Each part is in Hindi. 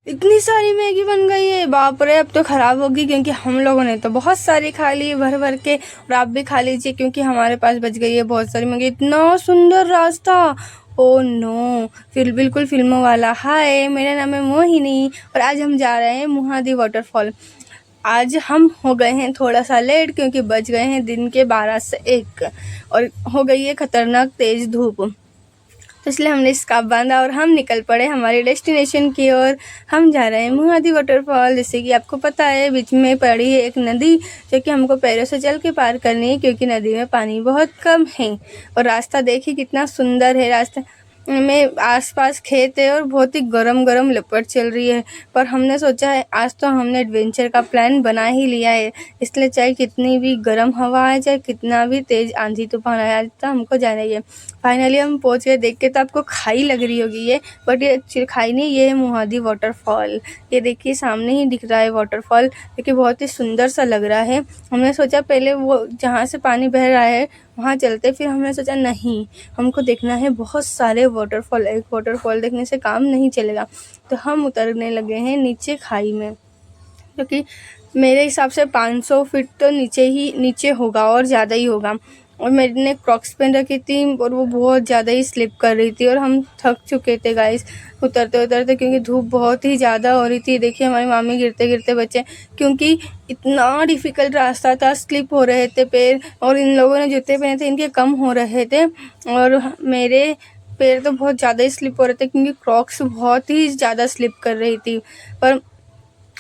इतनी सारी मैगी बन गई है, बाप रे। अब तो ख़राब होगी क्योंकि हम लोगों ने तो बहुत सारी खा ली भर भर के, और आप भी खा लीजिए क्योंकि हमारे पास बच गई है बहुत सारी मैगी। इतना सुंदर रास्ता, ओ नो, फिर बिल्कुल फिल्मों वाला। हाय, मेरा नाम है मोहिनी और आज हम जा रहे हैं मुहादी वाटरफॉल। आज हम हो गए हैं थोड़ा सा लेट क्योंकि बज गए हैं दिन के 12 से 1 और हो गई है खतरनाक तेज़ धूप, तो इसलिए हमने स्कार्फ बांधा और हम निकल पड़े हमारी डेस्टिनेशन की ओर। हम जा रहे हैं मुहादी वाटरफॉल। जैसे कि आपको पता है, बीच में पड़ी है एक नदी जो कि हमको पैरों से चल के पार करनी है क्योंकि नदी में पानी बहुत कम है। और रास्ता देखिए कितना सुंदर है। रास्ते में आसपास खेत है और बहुत ही गरम गरम लपट चल रही है। पर हमने सोचा है आज तो हमने एडवेंचर का प्लान बना ही लिया है, इसलिए चाहे कितनी भी गर्म हवा आए, चाहे कितना भी तेज़ आंधी तूफान आए, आज तो हमको जाना ही है। फाइनली हम पहुंच गए। देख के तो आपको खाई लग रही होगी ये, बट ये एक्चुअली खाई नहीं, ये है मुहादी वाटरफॉल। ये देखिए सामने ही दिख रहा है वाटरफॉल, देखिए बहुत ही सुंदर सा लग रहा है। हमने सोचा पहले वो जहाँ से पानी बह रहा है वहाँ चलते, फिर हमने सोचा नहीं, हमको देखना है बहुत सारे वाटरफॉल। एक वाटरफॉल देखने से काम नहीं चलेगा, तो हम उतरने लगे हैं नीचे खाई में, क्योंकि मेरे हिसाब से 500 फीट तो नीचे होगा और ज़्यादा ही होगा। और मैंने क्रॉक्स पहन रखी थी और वो बहुत ज़्यादा ही स्लिप कर रही थी और हम थक चुके थे गाइस उतरते उतरते, क्योंकि धूप बहुत ही ज़्यादा हो रही थी। देखिए हमारी मामी गिरते गिरते बचे, क्योंकि इतना डिफ़िकल्ट रास्ता था, स्लिप हो रहे थे पैर। और इन लोगों ने जूते पहने थे, इनके कम हो रहे थे और मेरे पैर तो बहुत ज़्यादा ही स्लिप हो रहे थे क्योंकि क्रॉक्स बहुत ही ज़्यादा स्लिप कर रही थी। पर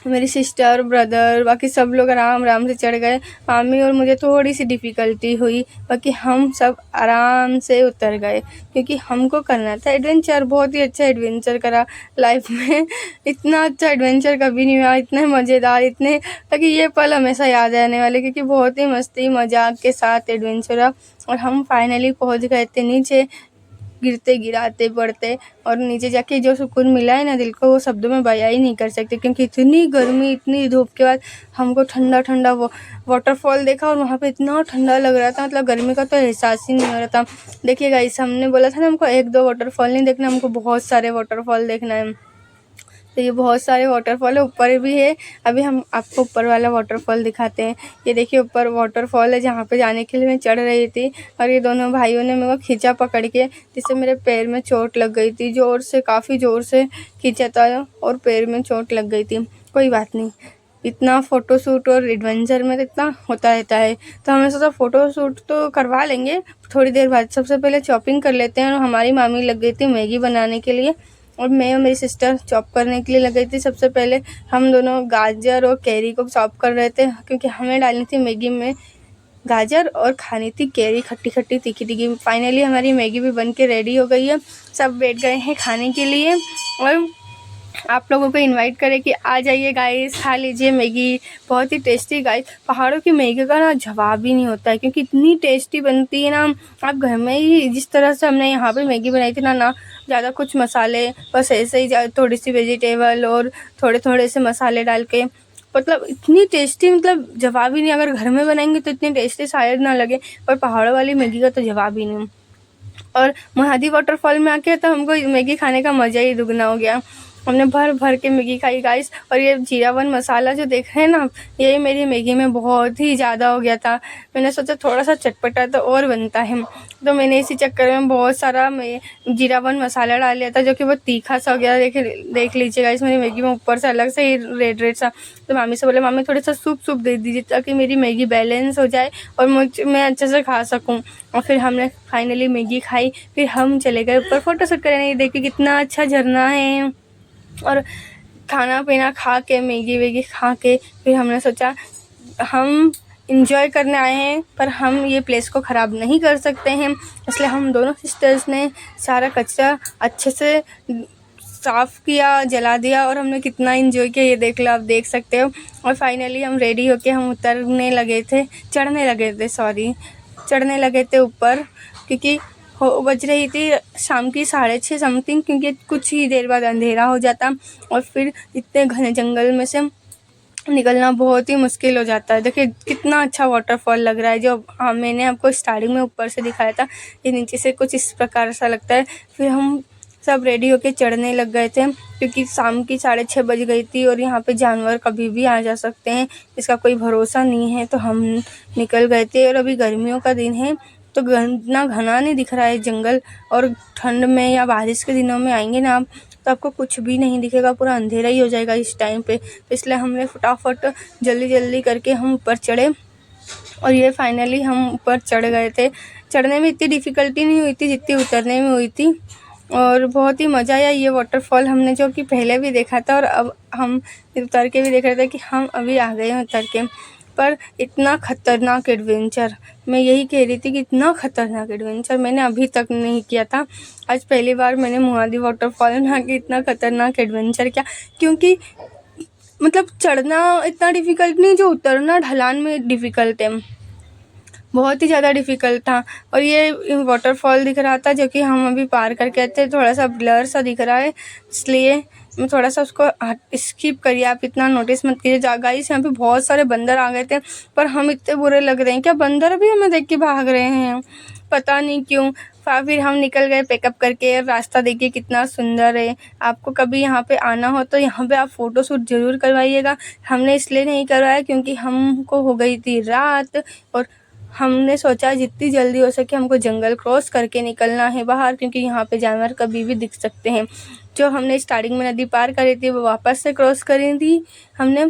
मेरी सिस्टर, ब्रदर, बाकी सब लोग आराम आराम से चढ़ गए। मामी और मुझे थोड़ी सी डिफ़िकल्टी हुई, बाकी हम सब आराम से उतर गए क्योंकि हमको करना था एडवेंचर। बहुत ही अच्छा एडवेंचर करा लाइफ में। इतना अच्छा एडवेंचर कभी नहीं हुआ, इतने मज़ेदार, इतने, ताकि ये पल हमेशा याद रहने वाले, क्योंकि बहुत ही मस्ती मजाक के साथ एडवेंचर रहा। और हम फाइनली पहुंच गए थे नीचे, गिरते गिराते पड़ते, और नीचे जाके जो सुकून मिला है ना दिल को, वो शब्दों में बयां ही नहीं कर सकते। क्योंकि इतनी गर्मी, इतनी धूप के बाद हमको ठंडा ठंडा वो वाटरफॉल देखा और वहाँ पे इतना ठंडा लग रहा था, मतलब गर्मी का तो एहसास ही नहीं हो रहा था। देखिए गाइस, हमने बोला था ना हमको एक दो वाटरफॉल नहीं देखना, हमको बहुत सारे वाटरफॉल देखना है। तो ये बहुत सारे वाटरफॉल है, ऊपर भी है। अभी हम आपको ऊपर वाला वाटरफॉल दिखाते हैं। ये देखिए ऊपर वाटरफॉल है जहाँ पे जाने के लिए मैं चढ़ रही थी, और ये दोनों भाइयों ने मेरे को खींचा पकड़ के, जिससे मेरे पैर में चोट लग गई थी। ज़ोर से, काफ़ी ज़ोर से खींचा था और पैर में चोट लग गई थी। कोई बात नहीं, इतना फ़ोटोशूट और एडवेंचर में तो इतना होता रहता है, तो हमने सोचा फ़ोटोशूट तो करवा लेंगे थोड़ी देर बाद। सबसे पहले चॉपिंग कर लेते हैं। और हमारी मामी लग गई थी मैगी बनाने के लिए और मैं और मेरी सिस्टर चॉप करने के लिए लग गई थी। सबसे पहले हम दोनों गाजर और कैरी को चॉप कर रहे थे, क्योंकि हमें डालनी थी मैगी में गाजर और खानी थी कैरी, खट्टी खट्टी तीखी तीखी। फाइनली हमारी मैगी भी बन के रेडी हो गई है, सब बैठ गए हैं खाने के लिए। और आप लोगों को इनवाइट करें कि आ जाइए गाइस, खा लीजिए मैगी, बहुत ही टेस्टी गाइस। पहाड़ों की मैगी का ना जवाब ही नहीं होता है, क्योंकि इतनी टेस्टी बनती है ना। आप घर में ही जिस तरह से हमने यहाँ पे मैगी बनाई थी ना ज़्यादा कुछ मसाले, बस ऐसे ही थोड़ी सी वेजिटेबल और थोड़े थोड़े से मसाले डाल के, मतलब इतनी टेस्टी, मतलब जवाब ही नहीं। अगर घर में बनाएंगे तो इतनी टेस्टी शायद ना लगे, पर पहाड़ों वाली मैगी का तो जवाब ही नहीं। और महादी वाटरफॉल में आके तो हमको मैगी खाने का मज़ा ही दुगना हो गया। हमने भर भर के मैगी खाई गाइस। और ये जीरावन मसाला जो देख रहे हैं ना, ये मेरी मैगी में बहुत ही ज़्यादा हो गया था। मैंने सोचा थोड़ा सा चटपटा तो और बनता है, तो मैंने इसी चक्कर में बहुत सारा जीरावन मसाला डाल लिया था, जो कि बहुत तीखा सा हो गया। देख लीजिए गाइस, मेरी मैगी में ऊपर से अलग से ही रेड रेड सा। तो मामी से बोले, मामी थोड़ा सा सूप दे दीजिए ताकि मेरी मैगी बैलेंस हो जाए और मैं अच्छे से खा सकूँ। और फिर हमने फाइनली मैगी खाई, फिर हम चले गए ऊपर फ़ोटो शूट करने। देखिए कितना अच्छा झरना है। और खाना पीना खा के, मैगी वैगी खा के, फिर हमने सोचा हम इंजॉय करने आए हैं, पर हम ये प्लेस को ख़राब नहीं कर सकते हैं। इसलिए हम दोनों सिस्टर्स ने सारा कचरा अच्छे से साफ़ किया, जला दिया, और हमने कितना इंजॉय किया ये देख लो, आप देख सकते हो। और फाइनली हम रेडी होके हम चढ़ने लगे थे ऊपर, क्योंकि बज रही थी शाम की 6:30 समथिंग, क्योंकि कुछ ही देर बाद अंधेरा हो जाता और फिर इतने घने जंगल में से निकलना बहुत ही मुश्किल हो जाता है। देखिए कितना अच्छा वाटरफॉल लग रहा है, जो मैंने आपको स्टार्टिंग में ऊपर से दिखाया था। ये नीचे से कुछ इस प्रकार सा लगता है। फिर हम सब रेडी होके चढ़ने लग गए थे क्योंकि शाम की 6:30 बज गई थी और यहाँ पे जानवर कभी भी आ जा सकते हैं, इसका कोई भरोसा नहीं है। तो हम निकल गए थे और अभी गर्मियों का दिन है तो घना घना नहीं दिख रहा है जंगल, और ठंड में या बारिश के दिनों में आएंगे ना आप तो आपको कुछ भी नहीं दिखेगा, पूरा अंधेरा ही हो जाएगा इस टाइम पे। तो इसलिए हमने फटाफट जल्दी जल्दी करके हम ऊपर चढ़े और ये फाइनली हम ऊपर चढ़ गए थे। चढ़ने में इतनी डिफ़िकल्टी नहीं हुई थी जितनी उतरने में हुई थी, और बहुत ही मज़ा आया। ये वाटरफॉल हमने जो कि पहले भी देखा था और अब हम उतर के भी देख रहे थे कि हम अभी आ गए हैं उतर के। पर इतना ख़तरनाक एडवेंचर, मैं यही कह रही थी कि इतना ख़तरनाक एडवेंचर मैंने अभी तक नहीं किया था। आज पहली बार मैंने मुहादी वाटरफॉल में आके इतना ख़तरनाक एडवेंचर किया, क्योंकि मतलब चढ़ना इतना डिफ़िकल्ट नहीं, जो उतरना ढलान में डिफ़िकल्ट है, बहुत ही ज़्यादा डिफ़िकल्ट था। और ये वाटरफॉल दिख रहा था जो कि हम अभी पार करके आए थे, थोड़ा सा ब्लर सा दिख रहा है, इसलिए मैं थोड़ा सा उसको स्किप करिए, आप इतना नोटिस मत कीजिए। गाइस यहाँ पे बहुत सारे बंदर आ गए थे, पर हम इतने बुरे लग रहे हैं, क्या बंदर भी हमें देख के भाग रहे हैं, पता नहीं क्यों। फिर हम निकल गए पैकअप करके। रास्ता देखिए कितना सुंदर है, आपको कभी यहाँ पे आना हो तो यहाँ पे आप फ़ोटो शूट ज़रूर करवाइएगा। हमने इसलिए नहीं करवाया क्योंकि हमको हो गई थी रात और हमने सोचा जितनी जल्दी हो सके हमको जंगल क्रॉस करके निकलना है बाहर, क्योंकि यहाँ पे जानवर कभी भी दिख सकते हैं। जो हमने स्टार्टिंग में नदी पार करी थी वो वापस से क्रॉस करी थी हमने,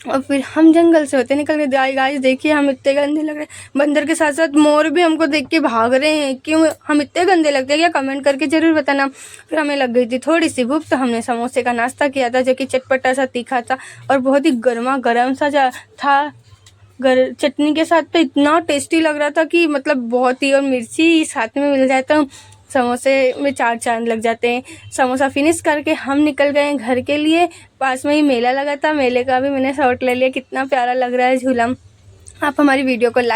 और फिर हम जंगल से होते निकल गए। गाइस देखिए हम इतने गंदे लग रहे हैं, बंदर के साथ साथ मोर भी हमको देख के भाग रहे हैं। क्यों हम इतने गंदे लगते हैं क्या, कमेंट करके ज़रूर बताना। फिर हमें लग गई थी थोड़ी सी भूख, तो हमने समोसे का नाश्ता किया था जो कि चटपटा सा तीखा था और बहुत ही गर्मा गर्म सा था। चटनी के साथ तो इतना टेस्टी लग रहा था कि मतलब बहुत ही, और मिर्ची साथ में मिल जाए तो समोसे में 4 चांद लग जाते हैं। समोसा फिनिश करके हम निकल गए घर के लिए। पास में ही मेला लगा था, मेले का भी मैंने शॉट ले लिया, कितना प्यारा लग रहा है झूला। आप हमारी वीडियो को लाइक